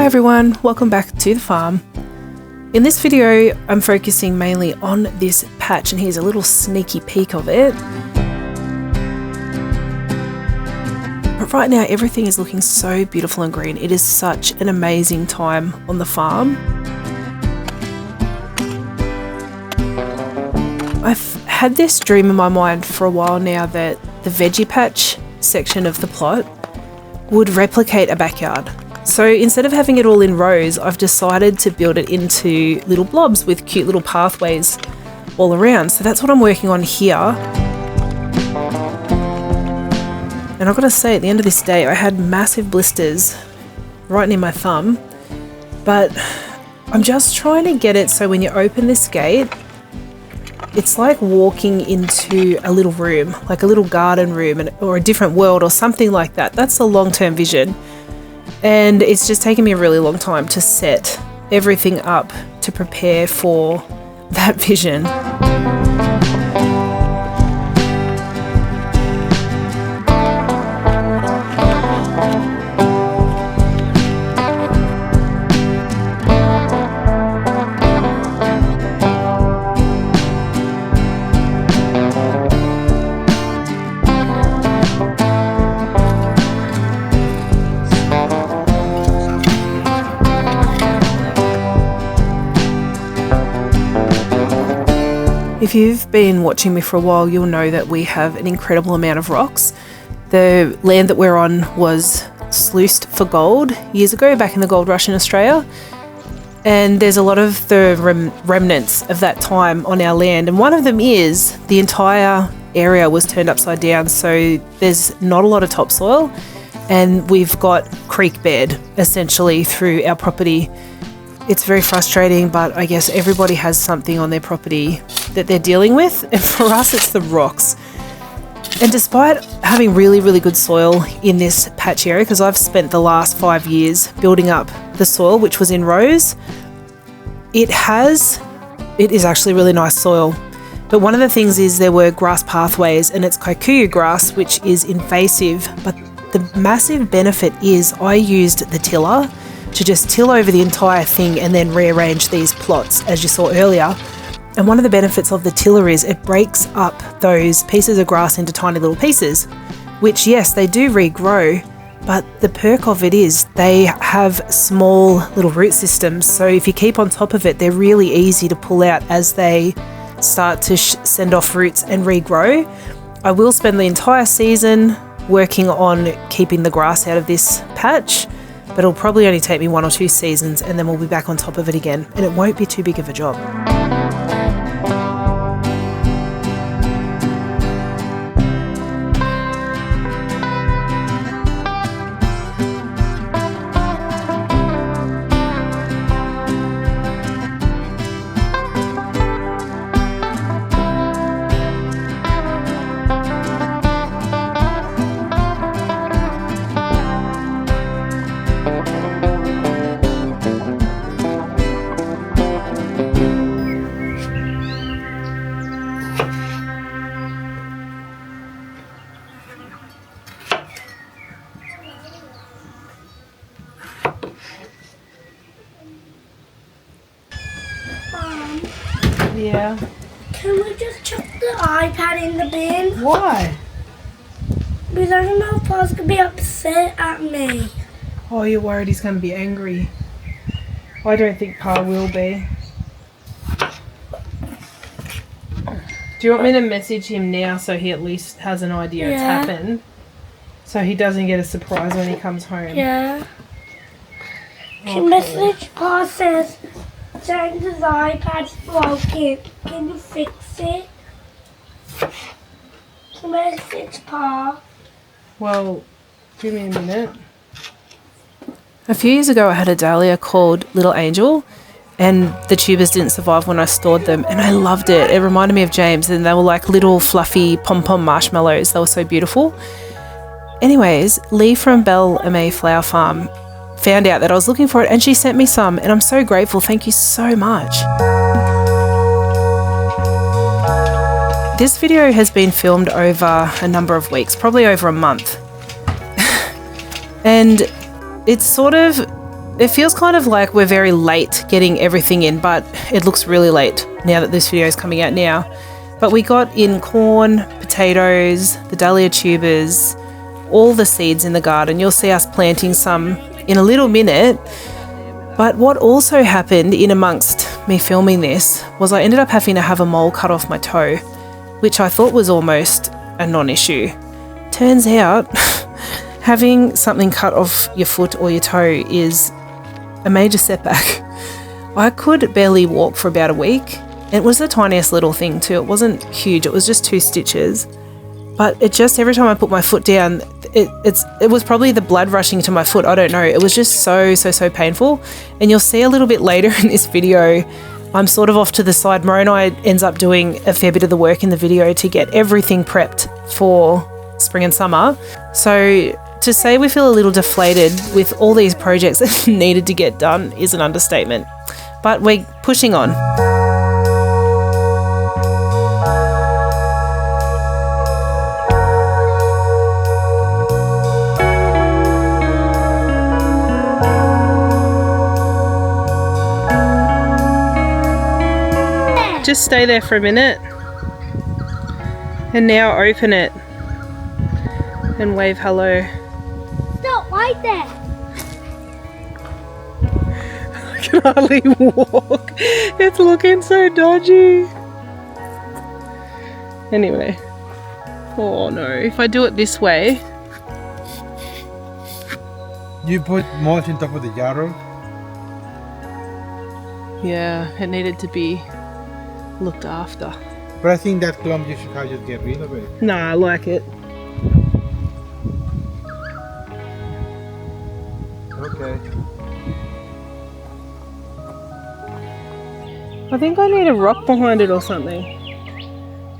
Hi everyone, welcome back to the farm. In this video, I'm focusing mainly on this patch, and here's a little sneaky peek of it. But right now, everything is looking so beautiful and green. It is such an amazing time on the farm. I've had this dream in my mind for a while now that the veggie patch section of the plot would replicate a backyard. So instead of having it all in rows, I've decided to build it into little blobs with cute little pathways all around. So that's what I'm working on here. And I've got to say, at the end of this day, I had massive blisters right near my thumb, but I'm just trying to get it so when you open this gate, it's like walking into a little room, like a little garden room or a different world or something like that. That's the long-term vision. And it's just taken me a really long time to set everything up to prepare for that vision. If you've been watching me for a while, you'll know that we have an incredible amount of rocks. The land that we're on was sluiced for gold years ago, back in the gold rush in Australia. And there's a lot of the remnants of that time on our land. And one of them is the entire area was turned upside down. So there's not a lot of topsoil. And we've got creek bed essentially through our property. It's very frustrating, but I guess everybody has something on their property that they're dealing with, and for us it's the rocks. And despite having really, really good soil in this patch area, because I've spent the last 5 years building up the soil, which was in rows, it is actually really nice soil. But one of the things is there were grass pathways, and it's kikuyu grass, which is invasive, but the massive benefit is I used the tiller to just till over the entire thing and then rearrange these plots, as you saw earlier. And one of the benefits of the tiller is it breaks up those pieces of grass into tiny little pieces, which yes, they do regrow, but the perk of it is they have small little root systems. So if you keep on top of it, they're really easy to pull out as they start to send off roots and regrow. I will spend the entire season working on keeping the grass out of this patch, but it'll probably only take me 1 or 2 seasons, and then we'll be back on top of it again, and it won't be too big of a job. Yeah. Can we just chuck the iPad in the bin? Why? Because I don't know if Pa's going to be upset at me. Oh, you're worried he's going to be angry. I don't think Pa will be. Do you want me to message him now so he at least has an idea it's happened? So he doesn't get a surprise when he comes home? Yeah. Okay. She messaged Pa, says, James' iPad's broken. Can you fix it? She messaged Pa. Well, give me a minute. A few years ago I had a Dahlia called Little Angel, and the tubers didn't survive when I stored them, and I loved it. It reminded me of James, and they were like little fluffy pom-pom marshmallows. They were so beautiful. Anyways, Lee from Belle May Flower Farm found out that I was looking for it, and she sent me some, and I'm so grateful. Thank you so much. This video has been filmed over a number of weeks, probably over a month. And it's sort of it feels kind of like we're very late getting everything in, but it looks really late now that this video is coming out now. But we got in corn, potatoes, the Dahlia tubers, all the seeds in the garden. You'll see us planting some in a little minute. But what also happened in amongst me filming this was I ended up having to have a mole cut off my toe, which I thought was almost a non-issue. Turns out having something cut off your foot or your toe is a major setback. I could barely walk for about a week. It was the tiniest little thing too. It wasn't huge. It was just 2 stitches. But it just, every time I put my foot down, it was probably the blood rushing to my foot. I don't know. It was just so painful. And you'll see a little bit later in this video, I'm sort of off to the side. Moroni ends up doing a fair bit of the work in the video to get everything prepped for spring and summer. So to say we feel a little deflated with all these projects that needed to get done is an understatement. But we're pushing on. Just stay there for a minute and now open it and wave hello. Stop right there. I can hardly walk. It's looking so dodgy. Anyway. Oh no, if I do it this way. You put mulch on top of the yarrow? Yeah, it needed to be looked after. But I think that clump you should just get rid of it. Nah, I like it. Okay. I think I need a rock behind it or something.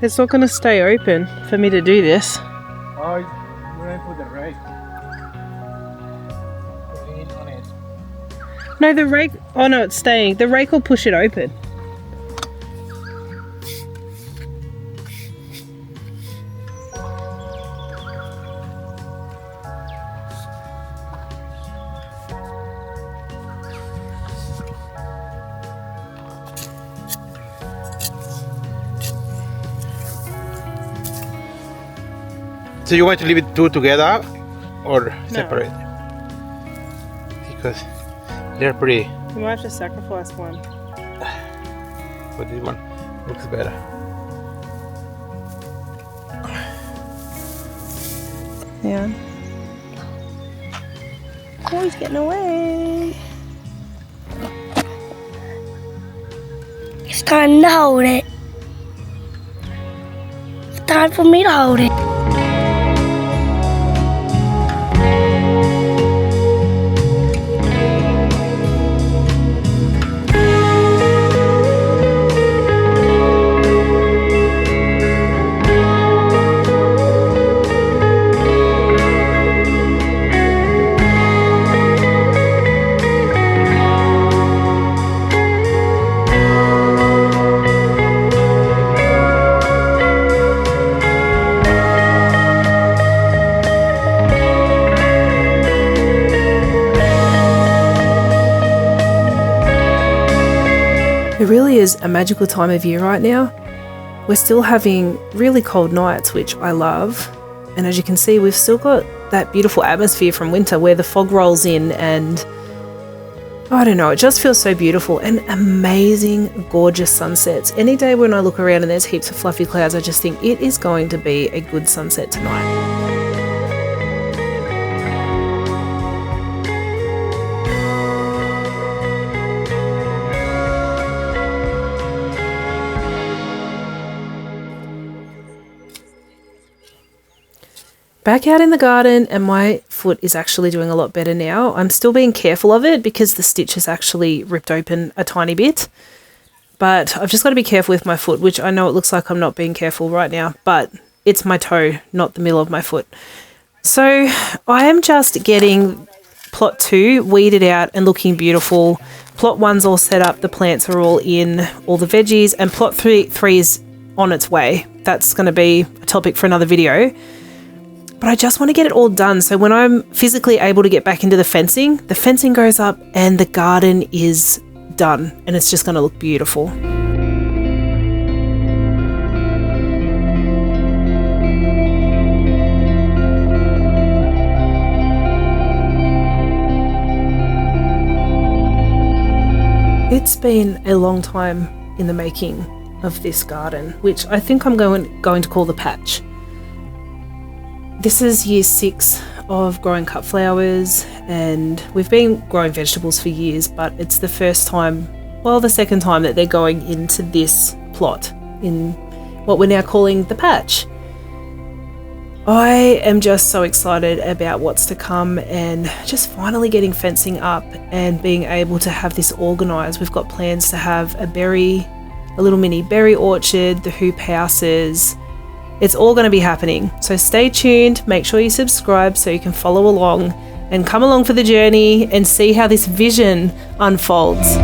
It's not going to stay open for me to do this. Oh, you're going to put the rake. Putting it on it. No, the rake... Oh no, it's staying. The rake will push it open. So you want to leave it two together or separate? Because they're pretty. You might have to sacrifice one. But this one looks better. Yeah. Oh, he's getting away. It's time to hold it. It's time for me to hold it. It really is a magical time of year right now. We're still having really cold nights, which I love. And as you can see, we've still got that beautiful atmosphere from winter where the fog rolls in and I don't know, it just feels so beautiful and amazing, gorgeous sunsets. Any day when I look around and there's heaps of fluffy clouds, I just think it is going to be a good sunset tonight. Back out in the garden and my foot is actually doing a lot better now. I'm still being careful of it because the stitch has actually ripped open a tiny bit. But I've just got to be careful with my foot, which I know it looks like I'm not being careful right now, but it's my toe, not the middle of my foot. So I am just getting plot 2 weeded out and looking beautiful. Plot 1's all set up, the plants are all in, all the veggies, and plot 3 is on its way. That's going to be a topic for another video. but I just want to get it all done. So when I'm physically able to get back into the fencing goes up and the garden is done, and it's just going to look beautiful. It's been a long time in the making of this garden, which I think I'm going to call the patch. This is year 6 of growing cut flowers, and we've been growing vegetables for years, but it's the first time, well, the second time that they're going into this plot in what we're now calling the patch. I am just so excited about what's to come and just finally getting fencing up and being able to have this organised. We've got plans to have a little mini berry orchard, the hoop houses. It's all going to be happening. So stay tuned, make sure you subscribe so you can follow along and come along for the journey and see how this vision unfolds.